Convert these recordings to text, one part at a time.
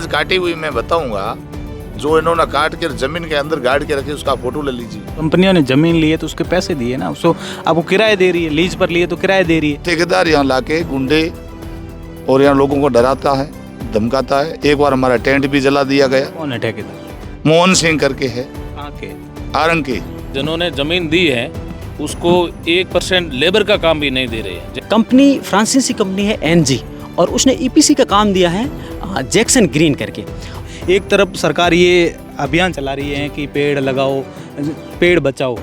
आज काटी हुई मैं बताऊंगा, जो इन्होंने काट के जमीन के अंदर गाड़ के रखी उसका फोटो ले लीजिए। कंपनियों ने जमीन ली है तो उसके पैसे दिए ना, उसको आपको किराए दे रही है, लीज पर लिए तो किराए दे रही है। ठेकेदार यहाँ लाके गुंडे और यहाँ लोगों को डराता है, धमकाता है। एक बार हमारा टेंट भी जला दिया गया। कौन है ठेकेदार? मोहन सिंह करके है, कहाँ के? आरंग के। जिन्होंने जमीन दी है उसको 1% लेबर का काम भी नहीं दे रहे हैं। कंपनी फ्रांसीसी कंपनी है एनजी, और उसने ईपीसी का काम दिया है जैक्सन ग्रीन करके। एक तरफ सरकार ये अभियान चला रही है कि पेड़ लगाओ, पेड़ बचाओ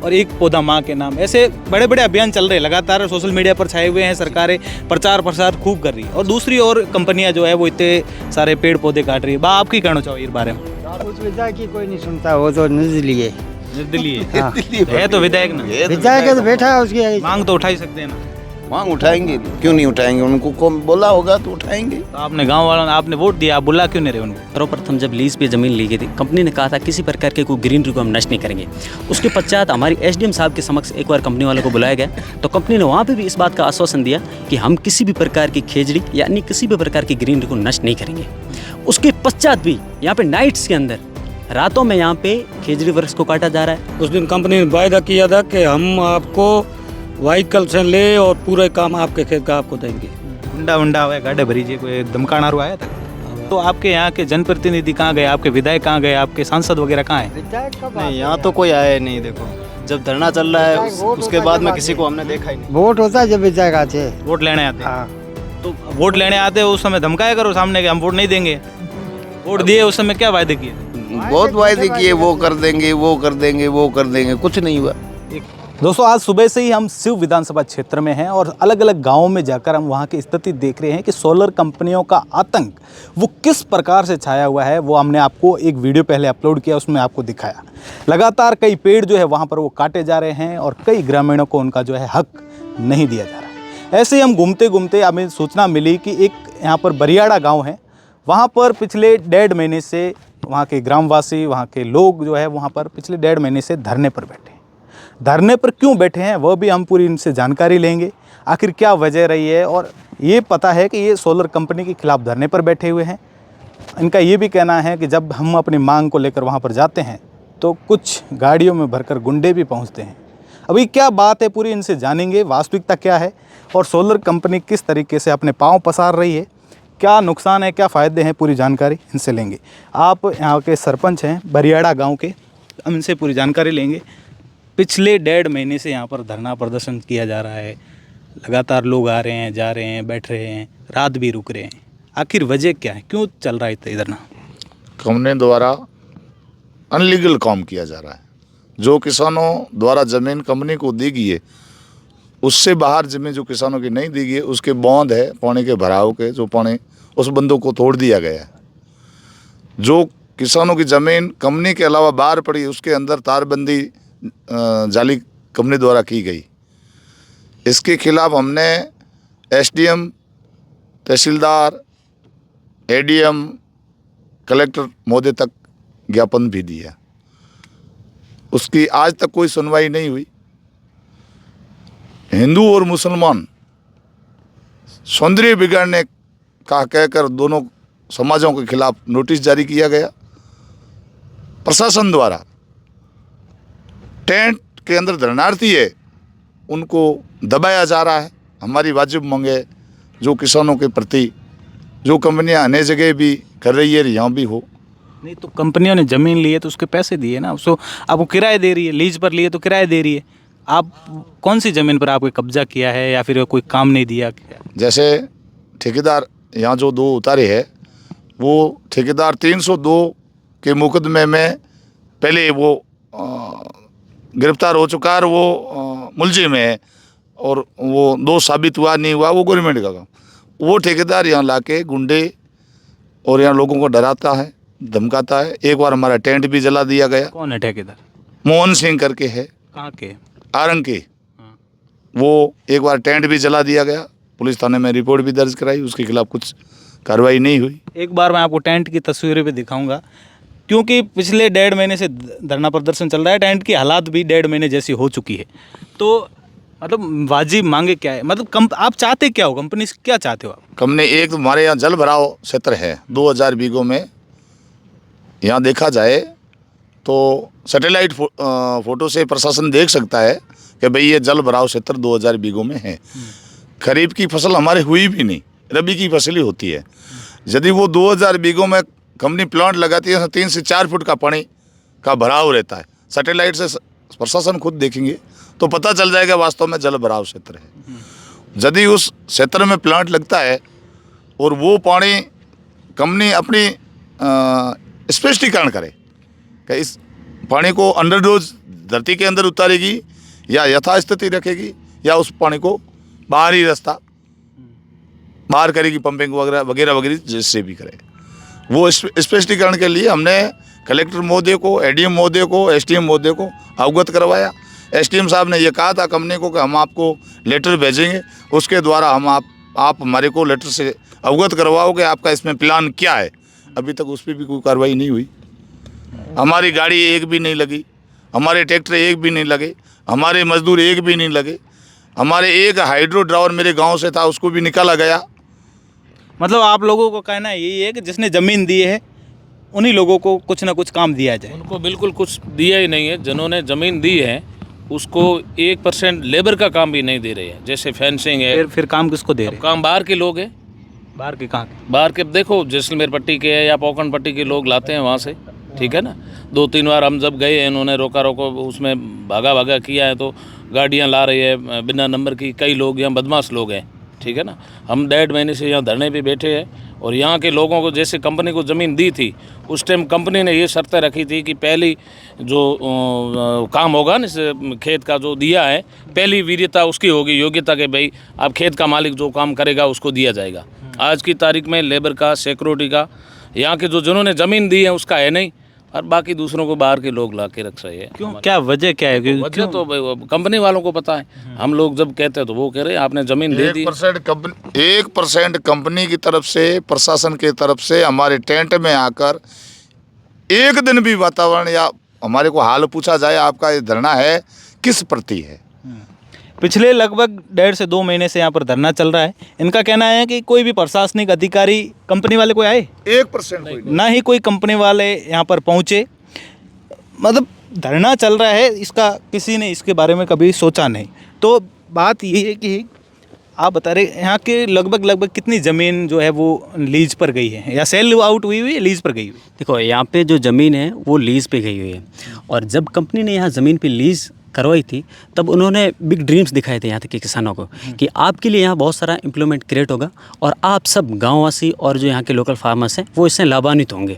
और एक पौधा माँ के नाम, ऐसे बड़े बड़े अभियान चल रहे हैं लगातार, सोशल मीडिया पर छाए हुए हैं। सरकारें प्रचार प्रसार खूब कर रही है और दूसरी ओर कंपनियां जो है वो इतने सारे पेड़ पौधे काट रही है। आप की कहना चाहो इस बारे में? उस विधायक की कोई नहीं सुनता, वो तो निर्दलीय है। निर्दलीय हाँ। है तो विधायक ना, विधायक है तो बैठा है, उसकी मांग तो उठा ही सकते हैं ना। मांग उठाएंगे, क्यों नहीं उठाएंगे? उनको कौन बोला होगा तो उठाएंगे। तो आपने गांव वालों ने आपने वोट दिया, आप बुला क्यों नहीं रहे उनको? सर्वप्रथम जब लीज पे ज़मीन ली गई थी, कंपनी ने कहा था किसी प्रकार के कोई ग्रीनरी को हम नष्ट नहीं करेंगे। उसके पश्चात हमारी एसडीएम साहब के समक्ष एक बार कंपनी वालों को बुलाया गया, तो कंपनी ने वहाँ पे भी इस बात का आश्वासन दिया कि हम किसी भी प्रकार की खेजड़ी यानी किसी भी प्रकार की ग्रीनरी को नष्ट नहीं करेंगे। उसके पश्चात भी यहाँ पे नाइट्स के अंदर, रातों में यहाँ पे खेजड़ी वृक्ष को काटा जा रहा है। उस दिन कंपनी ने वायदा किया था कि हम आपको व्हीकल से ले और पूरे काम आपके खेत का आपको देंगे। हुंडा हुंडा हुआ, गाड़े भरी जी, कोई धमकाना आया था? तो आपके यहाँ के जनप्रतिनिधि कहाँ गए, आपके विधायक कहाँ गए, आपके सांसद वगैरह कहाँ है? नहीं, यहाँ तो कोई आया नहीं। देखो जब धरना चल रहा है उसके बाद में किसी को हमने देखा ही नहीं। वोट होता है जब विधायक आते हैं, वोट लेने आते हैं। हाँ। तो वोट लेने आते हैं उस समय धमकाया करो सामने कि हम वोट नहीं देंगे। वोट दिए उस समय क्या वायदे किए? बहुत वायदे किए, वो कर देंगे, वो कर देंगे, वो कर देंगे, कुछ नहीं हुआ। दोस्तों आज सुबह से ही हम सिव विधानसभा क्षेत्र में हैं और अलग अलग गांवों में जाकर हम वहां की स्थिति देख रहे हैं कि सोलर कंपनियों का आतंक वो किस प्रकार से छाया हुआ है। वो हमने आपको एक वीडियो पहले अपलोड किया, उसमें आपको दिखाया। लगातार कई पेड़ जो है वहां पर वो काटे जा रहे हैं और कई ग्रामीणों को उनका जो है हक नहीं दिया जा रहा है। ऐसे ही हम घूमते घूमते हमें सूचना मिली कि एक यहाँ पर बरियाड़ा गाँव है, वहाँ पर पिछले 1.5 महीने से वहाँ के ग्रामवासी, वहाँ के लोग जो है वहाँ पर पिछले 1.5 महीने से धरने पर बैठे। धरने पर क्यों बैठे हैं वह भी हम पूरी इनसे जानकारी लेंगे, आखिर क्या वजह रही है। और ये पता है कि ये सोलर कंपनी के खिलाफ धरने पर बैठे हुए हैं। इनका ये भी कहना है कि जब हम अपनी मांग को लेकर वहाँ पर जाते हैं तो कुछ गाड़ियों में भरकर गुंडे भी पहुँचते हैं। अभी क्या बात है पूरी इनसे जानेंगे, वास्तविकता क्या है और सोलर कंपनी किस तरीके से अपने पाँव पसार रही है, क्या नुकसान है, क्या फ़ायदे हैं, पूरी जानकारी इनसे लेंगे। आप यहाँ के सरपंच हैं बरियाड़ा गाँव के, हम इनसे पूरी जानकारी लेंगे। पिछले 1.5 महीने से यहाँ पर धरना प्रदर्शन किया जा रहा है, लगातार लोग आ रहे हैं, जा रहे हैं, बैठ रहे हैं, रात भी रुक रहे हैं। आखिर वजह क्या है, क्यों चल रहा है धरना? कंपनी द्वारा अनलीगल काम किया जा रहा है। जो किसानों द्वारा ज़मीन कंपनी को दी गई है, उससे बाहर ज़मीन जो किसानों की नहीं दी गई है, उसके बौंद है पानी के भराव के, जो पानी उस बंदों को तोड़ दिया गया है। जो किसानों की ज़मीन कंपनी के अलावा बाहर पड़ी, उसके अंदर तारबंदी जाली कंपनी द्वारा की गई। इसके खिलाफ हमने एसडीएम, तहसीलदार, एडीएम, कलेक्टर महोदय तक ज्ञापन भी दिया। उसकी आज तक कोई सुनवाई नहीं हुई। हिंदू और मुसलमान सौंदर्य बिगाड़ने का कहकर दोनों समाजों के खिलाफ नोटिस जारी किया गया। प्रशासन द्वारा टेंट के अंदर धरनार्थी है उनको दबाया जा रहा है। हमारी वाजिब मांगे जो किसानों के प्रति जो कंपनियां अनेक जगह भी कर रही है, यहाँ भी हो। नहीं तो कंपनियों ने ज़मीन ली है तो उसके पैसे दिए ना, उसको आपको किराए दे रही है, लीज पर लिए तो किराए दे रही है। आप कौन सी ज़मीन पर आपने कब्जा किया है या फिर कोई काम नहीं दिया? जैसे ठेकेदार यहाँ जो 2 उतारे हैं, वो ठेकेदार 302 के मुकदमे में पहले वो गिरफ्तार हो चुका है, वो मुलजिम है और वो 2 साबित हुआ नहीं हुआ, वो गवर्नमेंट का काम। वो ठेकेदार यहाँ लाके गुंडे और यहाँ लोगों को डराता है, धमकाता है। एक बार हमारा टेंट भी जला दिया गया। कौन है ठेकेदार? मोहन सिंह करके है, कहाँ के? आरंग के। वो एक बार टेंट भी जला दिया गया, पुलिस थाने में रिपोर्ट भी दर्ज कराई, उसके खिलाफ कुछ कार्रवाई नहीं हुई। एक बार मैं आपको टेंट की तस्वीरें भी दिखाऊंगा, क्योंकि पिछले 1.5 महीने से धरना प्रदर्शन चल रहा है। टेंट की हालात भी 1.5 महीने जैसी हो चुकी है। तो मतलब वाजिब मांगे क्या है, मतलब आप चाहते क्या हो, कंपनी से क्या चाहते हो आप? हमने एक तो हमारे यहाँ जल भराव क्षेत्र है 2000 बीघों में। यहाँ देखा जाए तो सैटेलाइट फोटो से प्रशासन देख सकता है कि भाई ये जल भराव क्षेत्र 2000 बीघों में है। खरीफ की फसल हमारे हुई भी नहीं, रबी की फसल ही होती है। यदि वो 2000 बीघों में कंपनी प्लांट लगाती है तो 3 से 4 फुट का पानी का भराव रहता है। सैटेलाइट से प्रशासन खुद देखेंगे तो पता चल जाएगा वास्तव में जल भराव क्षेत्र है। यदि उस क्षेत्र में प्लांट लगता है और वो पानी कंपनी अपनी स्पष्टीकरण करे कि इस पानी को अंडरडोज धरती के अंदर उतारेगी या यथास्थिति रखेगी या उस पानी को बाहरी रास्ता बाहर करेगी, पंपिंग वगैरह वगैरह वगैरह जिससे भी करे। वो स्पष्टीकरण के लिए हमने कलेक्टर महोदय को, एडीएम महोदय को, एसडीएम महोदय को अवगत करवाया। एसडीएम साहब ने ये कहा था कंपनी को कि हम आपको लेटर भेजेंगे, उसके द्वारा हम आप हमारे को लेटर से अवगत करवाओ कि आपका इसमें प्लान क्या है। अभी तक उस पर भी कोई कार्रवाई नहीं हुई। हमारी गाड़ी एक भी नहीं लगी, हमारे ट्रैक्टर एक भी नहीं लगे, हमारे मजदूर एक भी नहीं लगे। हमारे एक हाइड्रो ड्रावर मेरे गांव से था, उसको भी निकाला गया। मतलब आप लोगों को कहना यही है कि जिसने ज़मीन दी है उन्हीं लोगों को कुछ ना कुछ काम दिया जाए। उनको बिल्कुल कुछ दिया ही नहीं है। जिन्होंने ज़मीन दी है उसको 1% लेबर का काम भी नहीं दे रहे हैं। जैसे फेंसिंग है, फिर काम किसको दे रहे हैं? काम बाहर के लोग हैं। बाहर के कहाँ के? बाहर के देखो, जैसलमेर पट्टी के या पोखरण पट्टी के लोग लाते हैं वहाँ से, ठीक है ना। 2-3 बार हम जब गए हैं, इन्होंने रोका उसमें भागा किया है, तो गाड़ियाँ ला रही है बिना नंबर की। कई लोग यहाँ बदमाश लोग हैं, ठीक है ना। हम 1.5 महीने से यहाँ धरने पे बैठे हैं और यहाँ के लोगों को, जैसे कंपनी को ज़मीन दी थी उस टाइम कंपनी ने ये शर्तें रखी थी कि पहली जो काम होगा ना इस खेत का जो दिया है, पहली वीर्यता उसकी होगी, योग्यता के भाई आप खेत का मालिक जो काम करेगा उसको दिया जाएगा। आज की तारीख में लेबर का, सिक्योरिटी का, यहाँ के जो जिन्होंने ज़मीन दी है उसका है नहीं, और बाकी दूसरों को बाहर के लोग ला के रख रहे हैं। क्यों, क्या वजह क्या है? वजह तो कंपनी वालों को पता है। हम लोग जब कहते हैं तो वो कह रहे हैं आपने ज़मीन दे दी। 1% कंपनी की तरफ से, प्रशासन की तरफ से हमारे टेंट में आकर एक दिन भी वातावरण या हमारे को हाल पूछा जाए आपका ये धरना है किस प्रति है। पिछले लगभग 1.5 से 2 महीने से यहाँ पर धरना चल रहा है। इनका कहना है कि कोई भी प्रशासनिक अधिकारी, कंपनी वाले कोई आए 1% कोई नहीं। ना ही कोई कंपनी वाले यहाँ पर पहुँचे। मतलब धरना चल रहा है, इसका किसी ने इसके बारे में कभी सोचा नहीं। तो बात ये है कि आप बता रहे यहाँ के लगभग कितनी ज़मीन जो है वो लीज पर गई है या सेल आउट हुई हुई है, लीज पर गई हुई? देखो, यहाँ पे जो ज़मीन है वो लीज़ पे गई हुई है। और जब कंपनी ने यहाँ ज़मीन पे लीज़ करवाई थी तब उन्होंने बिग ड्रीम्स दिखाए थे यहाँ तक के किसानों को कि आपके लिए यहाँ बहुत सारा एम्प्लॉयमेंट क्रिएट होगा और आप सब गाँववासी और जो यहाँ के लोकल फार्मर्स हैं वो इससे लाभान्वित होंगे।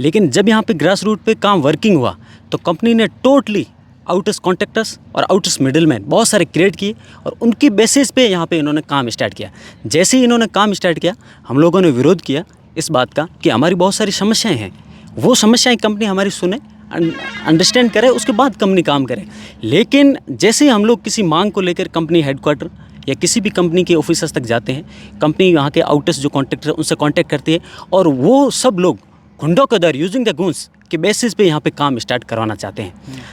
लेकिन जब यहाँ पे ग्रास रूट पे काम वर्किंग हुआ तो कंपनी ने टोटली आउटर्स कॉन्ट्रैक्टर्स और आउटर्स मिडिलमैन बहुत सारे क्रिएट किए और उनकी बेसिस पे यहाँ पे इन्होंने काम स्टार्ट किया। जैसे ही इन्होंने काम स्टार्ट किया हम लोगों ने विरोध किया इस बात का कि हमारी बहुत सारी समस्याएँ हैं, वो समस्याएँ कंपनी हमारी सुने, अंडरस्टैंड करे, उसके बाद कंपनी काम करे। लेकिन जैसे ही हम लोग किसी मांग को लेकर कंपनी हेडक्वार्टर या किसी भी कंपनी के ऑफिसर्स तक जाते हैं, कंपनी यहाँ के आउटर्स जो कॉन्ट्रैक्टर उनसे कांटेक्ट करती है और वो सब लोग गुंडों के दर यूजिंग द गुन्स के बेसिस पे यहाँ पे काम स्टार्ट करवाना चाहते हैं।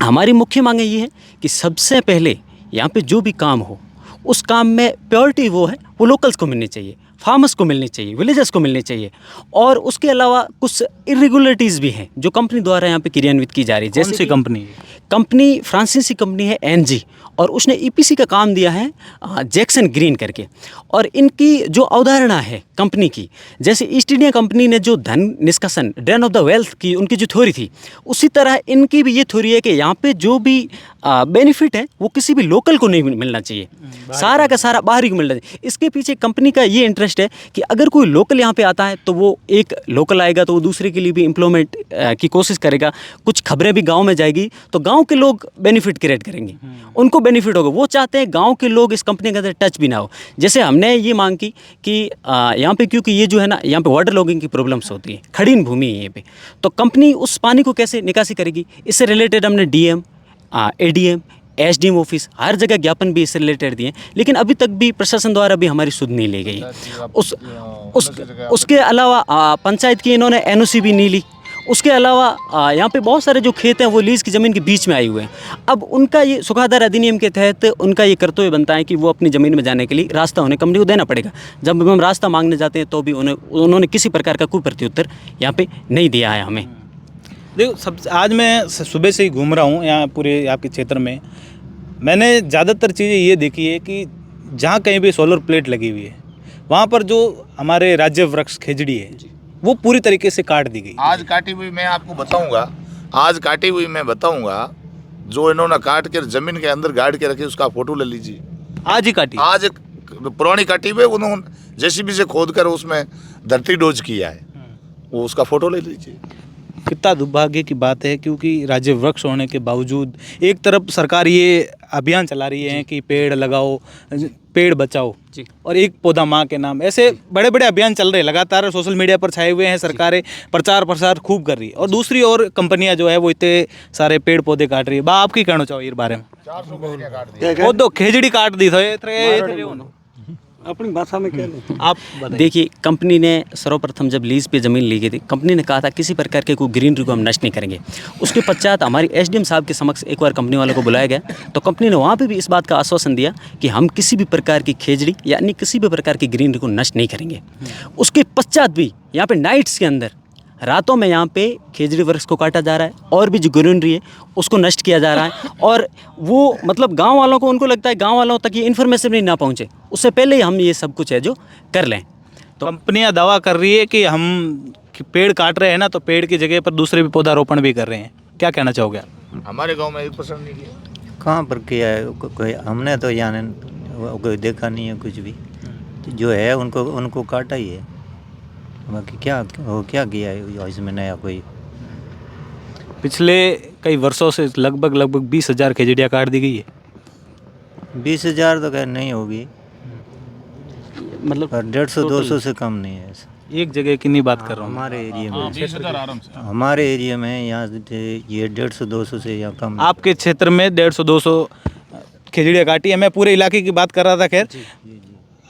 हमारी मुख्य मांग ये है कि सबसे पहले यहाँ पे जो भी काम हो उस काम में प्योरिटी वो है वो लोकल्स को मिलनी चाहिए, फार्मर्स को मिलनी चाहिए, विलेजर्स को मिलनी चाहिए। और उसके अलावा कुछ इरेगुलरिटीज़ भी हैं जो कंपनी द्वारा यहाँ पे क्रियान्वित की जा रही है। जैसे सी कंपनी कंपनी फ्रांसीसी कंपनी है एनजी और उसने ईपीसी का काम दिया है जैक्सन ग्रीन करके। और इनकी जो अवधारणा है कंपनी की, जैसे ईस्ट इंडिया कंपनी ने जो धन निष्कासन, ड्रेन ऑफ द वेल्थ की उनकी जो थ्योरी थी, उसी तरह इनकी भी ये थ्योरी है कि यहाँ पे जो भी बेनिफिट है वो किसी भी लोकल को नहीं मिलना चाहिए, सारा का सारा बाहरी को मिलना चाहिए। इसके पीछे कंपनी का ये इंटरेस्ट है कि अगर कोई लोकल यहाँ पे आता है तो वो एक लोकल आएगा तो वो दूसरे के लिए भी एम्प्लॉयमेंट की कोशिश करेगा, कुछ खबरें भी गाँव में जाएगी तो गाँव के लोग बेनिफिट क्रिएट करेंगे, उनको बेनिफिट होगा। वो चाहते हैं गांव के लोग इस कंपनी के अंदर टच भी ना हो। जैसे हमने ये मांग की कि यहाँ पे क्योंकि ये जो है ना यहाँ पे वाटर लॉगिंग की प्रॉब्लम्स होती है, खड़ीन भूमि है ये पे, तो कंपनी उस पानी को कैसे निकासी करेगी, इससे रिलेटेड हमने डीएम, एडीएम, एसडीएम ऑफिस हर जगह ज्ञापन भी इससे रिलेटेड दिए, लेकिन अभी तक भी प्रशासन द्वारा भी हमारी सुध नहीं ली गई। उसके अलावा पंचायत की इन्होंने एनओसी भी नहीं ली, उसके अलावा यहाँ पे बहुत सारे जो खेत हैं वो लीज़ की ज़मीन के बीच में आए हुए हैं। अब उनका ये सुखाधार अधिनियम के तहत उनका ये कर्तव्य बनता है कि वो अपनी ज़मीन में जाने के लिए रास्ता उन्हें कंपनी को देना पड़ेगा। जब हम रास्ता मांगने जाते हैं तो भी उन्होंने किसी प्रकार का कोई प्रत्युत्तर यहाँ पे नहीं दिया है हमें। देखो आज मैं सुबह से ही घूम रहा हूँ यहाँ पूरे आपके क्षेत्र में। मैंने ज़्यादातर चीज़ें ये देखी है कि जहाँ कहीं भी सोलर प्लेट लगी हुई है वहाँ पर जो हमारे राज्य वृक्ष खेजड़ी है वो पूरी तरीके से काट दी गई। आज काटी हुई मैं आपको बताऊंगा, आज काटी हुई मैं बताऊंगा, जो इन्होंने काट कर जमीन के अंदर गाड़ के रखी उसका फोटो ले लीजिए। आज ही काटी? आज एक पुरानी काटी हुई उन्होंने जेसीबी से खोद कर उसमें धरती डोज किया है, वो उसका फोटो ले लीजिए। कितना दुर्भाग्य की बात है, क्योंकि राज्य वृक्ष होने के बावजूद एक तरफ सरकार ये अभियान चला रही है कि पेड़ लगाओ, पेड़ बचाओ और एक पौधा माँ के नाम, ऐसे बड़े बड़े अभियान चल रहे हैं लगातार, सोशल मीडिया पर छाए हुए हैं, सरकारें प्रचार प्रसार खूब कर रही है और दूसरी ओर कंपनियां जो है वो इतने सारे पेड़ पौधे काट रही है। आप की कहना चाहो इस बारे में? 400 वो तो खेजड़ी काट दी था अपनी भाषा में क्या नहीं। आप देखिए, कंपनी ने सर्वप्रथम जब लीज पे ज़मीन ली गई थी, कंपनी ने कहा था किसी प्रकार के कोई ग्रीनरी को हम नष्ट नहीं करेंगे। उसके पश्चात हमारी एसडीएम साहब के समक्ष एक बार कंपनी वालों को बुलाया गया तो कंपनी ने वहाँ पे भी इस बात का आश्वासन दिया कि हम किसी भी प्रकार की खेजड़ी यानी किसी भी प्रकार की ग्रीनरी को नष्ट नहीं करेंगे। उसके पश्चात भी यहाँ पे नाइट्स के अंदर रातों में यहाँ पे खेजड़ी वृक्ष को काटा जा रहा है और भी जो ग्रीनरी है उसको नष्ट किया जा रहा है। और वो मतलब गांव वालों को, उनको लगता है गांव वालों तक ये इन्फॉर्मेशन नहीं ना पहुँचे, उससे पहले ही हम ये सब कुछ है जो कर लें। तो कंपनियां दावा कर रही है कि हम पेड़ काट रहे हैं ना, तो पेड़ की जगह पर दूसरे भी पौधारोपण भी कर रहे हैं। क्या कहना चाहोगे? हमारे गांव में 1% नहीं किया। कहाँ पर किया है कोई? हमने तो यहाँ कोई देखा नहीं है कुछ भी। तो जो है उनको काटा ही है, बाकी क्या किया है इसमें नया कोई? पिछले कई वर्षों से लगभग 20,000 खेजड़ियाँ काट दी गई है। 20,000 तो खैर नहीं होगी, मतलब 150-200 से कम नहीं है। एक जगह की नहीं बात कर रहा हूँ, हमारे एरिया में, हमारे एरिया में यहाँ ये 150-200 से यहाँ कम। आपके क्षेत्र में 150-200 खेजड़ियाँ काटी है। मैं पूरे इलाके की बात कर रहा था। खैर,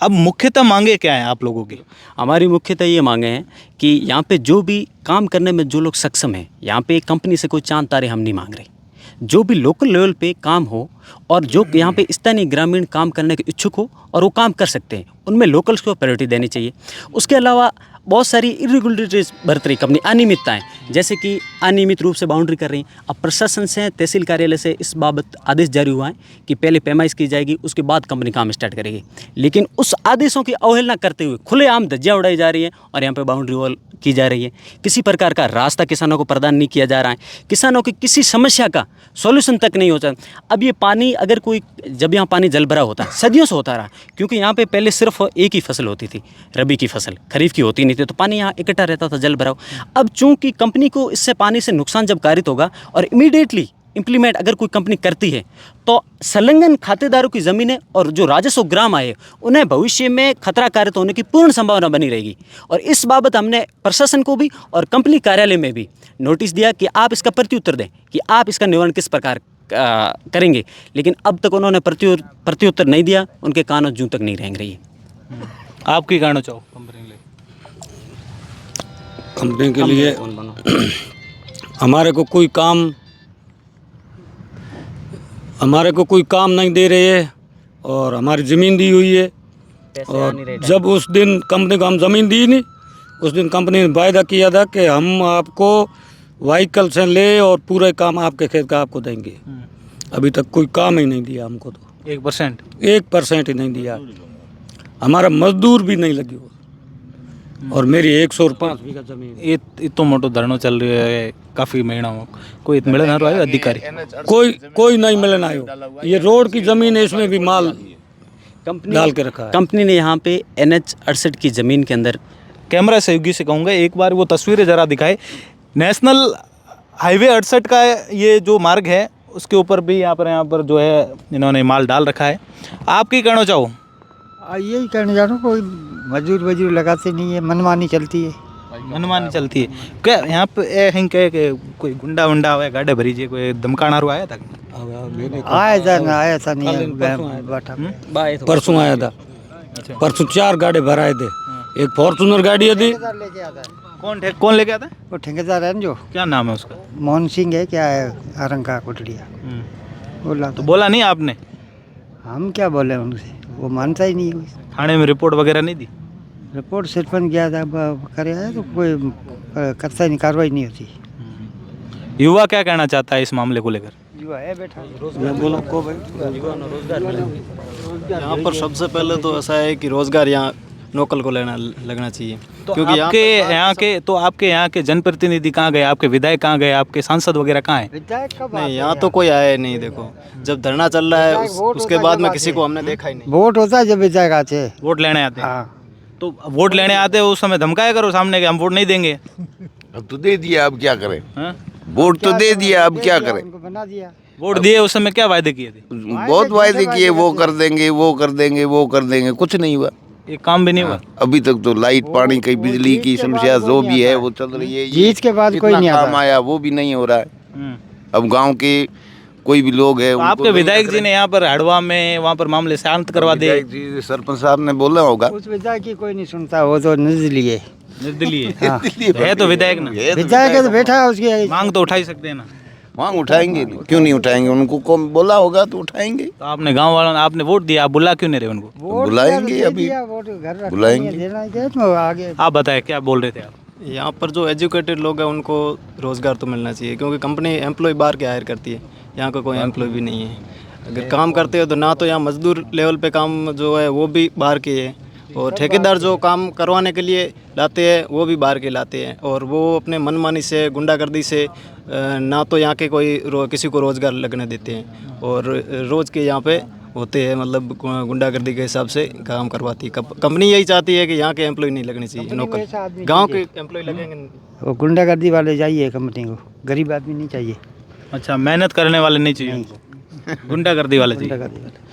अब मुख्यतः मांगे क्या है आप लोगों की? हमारी मुख्यतः ये मांगे हैं कि यहाँ पे जो भी काम करने में जो लोग सक्षम हैं, यहाँ पे कंपनी से कोई चांद तारे हम नहीं मांग रहे। जो भी लोकल लेवल पे काम हो और जो यहाँ पे स्थानीय ग्रामीण काम करने के इच्छुक हो और वो काम कर सकते हैं, उनमें लोकल्स को प्रायोरिटी देनी चाहिए। उसके अलावा बहुत सारी इरेगुलरिटीज बरत रही कंपनी, अनियमितताएँ, जैसे कि अनियमित रूप से बाउंड्री कर रही हैं। अब प्रशासन से, तहसील कार्यालय से इस बाबत आदेश जारी हुआ है कि पहले पैमाइश की जाएगी, उसके बाद कंपनी काम स्टार्ट करेगी। लेकिन उस आदेशों की अवहेलना करते हुए खुलेआम धज्जियाँ उड़ाई जा रही है और यहाँ पर बाउंड्री वॉल की जा रही है। किसी प्रकार का रास्ता किसानों को प्रदान नहीं किया जा रहा है, किसानों की किसी समस्या का सॉल्यूशन तक नहीं होता। अब ये पानी अगर कोई, जब यहाँ पानी जल भरा होता है, सदियों से होता रहा, क्योंकि यहाँ पे पहले सिर्फ एक ही फसल होती थी, रबी की फसल, खरीफ की होती नहीं थी, तो पानी यहाँ इकट्ठा रहता था जल भराव। अब चूंकि कंपनी को इससे पानी से नुकसान जब कारित होगा और इमीडिएटली इम्प्लीमेंट अगर कोई कंपनी करती है तो संलग्न खातेदारों की ज़मीनें और जो राजस्व ग्राम आए उन्हें भविष्य में खतरा कारित होने की पूर्ण संभावना बनी रहेगी। और इस बाबत हमने प्रशासन को भी और कंपनी कार्यालय में भी नोटिस दिया कि आप इसका प्रत्युत्तर दें कि आप इसका निवारण किस प्रकार करेंगे, लेकिन अब तक उन्होंने प्रत्युत्तर नहीं दिया, उनके कानों जूं तक नहीं रेंग रही है। आपकी कहना चाहो कंपनी के लिए हमारे को कोई काम नहीं दे रहे है और हमारी ज़मीन दी हुई है। और जब उस दिन कंपनी को हम ज़मीन दी नहीं, उस दिन कंपनी ने वायदा किया था कि हम आपको व्हीकल से ले और पूरे काम आपके खेत का आपको देंगे। अभी तक कोई काम ही नहीं दिया हमको, तो 1% ही नहीं दिया। हमारा मजदूर भी नहीं लगी और मेरी 105 बीघा जमीन। ये इतो मोटो धरनो चल रही है काफ़ी महीना हो, कोई मिलन आयो अधिकारी? कोई नहीं मिलन आयो। ये रोड की ज़मीन है, इसमें भी माल डाल के रखा है। कंपनी ने यहाँ पे NH 68 की ज़मीन के अंदर, कैमरा सहयोगी से कहूँगा एक बार वो तस्वीरें ज़रा दिखाए। नेशनल हाईवे 68 का ये जो मार्ग है उसके ऊपर भी यहाँ पर जो है इन्होंने माल डाल रखा है। आप क्या कहना चाहो? यही कहने जा रहा हूँ, कोई मजदूर लगाते नहीं है, मनमानी चलती है। मनमानी चलती है क्या यहाँ पे? कहे कि कोई गुंडा हुआ गाड़े भरी जी, कोई धमकाना आया था? आया था नहीं, परसों आया था। परसों 4 गाड़ी भराए थे, एक फॉर्चूनर गाड़ी थी, कौन लेके आता है? वो ठेकेदार है ना जो, क्या नाम है उसका? मोहन सिंह है क्या है, आरंग का कोटड़िया, बोला तो बोला नहीं आपने? हम क्या बोले उनसे, वो मानता ही नहीं है। थाने में रिपोर्ट वगैरह नहीं दी? रिपोर्ट सरपंच गया था, करे है तो कोई करता ही नहीं, कार्रवाई नहीं होती। युवा क्या कहना चाहता है इस मामले को लेकर? युवा है बैठा, यहाँ पर सबसे पहले तो ऐसा है कि रोज़गार यहाँ लोकल को लगना चाहिए। तो क्योंकि आपके यहाँ के जनप्रतिनिधि कहाँ गए, आपके विधायक कहाँ गए, आपके सांसद वगैरह कहाँ हैं? नहीं, यहाँ तो कोई आया ही नहीं। देखो, जब धरना चल रहा है उसके बाद में किसी को हमने देखा ही नहीं। वोट होता है जब विधायक आते हैं, वोट लेने आते हैं। हाँ। तो वोट लेने आते हैं उस समय धमकाया करो सामने के हम वोट नहीं देंगे। अब तो दे दिया, अब क्या करें? हाँ? वोट तो दे दिया, अब क्या करें? उनको बना दिया। वोट दिए उस समय क्या वायदे किए थे? बहुत वायदे किए, वो कर देंगे, वो कर देंगे, वो कर देंगे, कुछ नहीं हुआ। एक काम भी नहीं हुआ। अभी तक तो लाइट पानी की बिजली की समस्या जो भी है वो चल रही है। जीत के बाद कोई इतना नहीं काम आता। आया वो भी नहीं हो रहा है। अब गांव के कोई भी लोग है तो आपके विधायक जी ने यहाँ पर हड़वा में वहाँ पर मामले शांत करवा दे। विधायक जी, सरपंच साहब ने बोला होगा। उस विधायक की कोई नहीं सुनता, वो तो निर्दलीय है। निर्दलीय हाँ। है तो विधायक ना, विधायक है तो बैठा है, उसकी मांग तो उठा ही सकते हैं ना। मांग उठाएंगे, क्यों नहीं उठाएंगे? उनको कौन बोला होगा तो उठाएंगे। तो आपने गांव वालों ने आपने वोट दिया, आप बुला क्यों नहीं रहे उनको? बुलाएंगे, अभी बुलाएंगे। आगे आप बताएं क्या बोल रहे थे आप? यहाँ पर जो एजुकेटेड लोग हैं उनको रोज़गार तो मिलना चाहिए, क्योंकि कंपनी एम्प्लॉय बाहर के हायर करती है, यहाँ का कोई एम्प्लॉय भी नहीं है। अगर काम करते हो तो ना तो यहाँ मजदूर लेवल पे काम जो है वो भी बाहर के है, और ठेकेदार जो काम करवाने के लिए लाते हैं वो भी बाहर के लाते हैं, और वो अपने मनमानी से, गुंडागर्दी से ना तो यहाँ के कोई किसी को रोज़गार लगने देते हैं, और रोज़ के यहाँ पे होते हैं, मतलब गुंडागर्दी के हिसाब से काम करवाती है। कंपनी यही चाहती है कि यहाँ के एम्प्लॉय नहीं लगने चाहिए, लोकल गांव के एम्प्लॉय लगेंगे। वो गुंडागर्दी वाले चाहिए कंपनी को, गरीब आदमी नहीं चाहिए। अच्छा, मेहनत करने वाले नहीं चाहिए उनको, गुंडागर्दी वाले चाहिए। गुंडागर्दी वाले।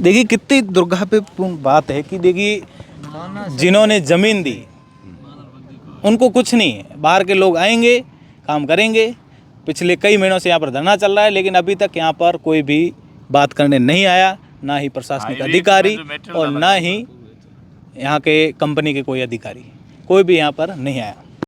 देखिए कितनी दुर्भाग्यपूर्ण बात है कि देखिए जिन्होंने ज़मीन दी उनको कुछ नहीं है, बाहर के लोग आएंगे काम करेंगे। पिछले कई महीनों से यहाँ पर धरना चल रहा है, लेकिन अभी तक यहाँ पर कोई भी बात करने नहीं आया, ना ही प्रशासनिक अधिकारी और ना ही यहाँ के कंपनी के कोई अधिकारी, कोई भी यहाँ पर नहीं आया।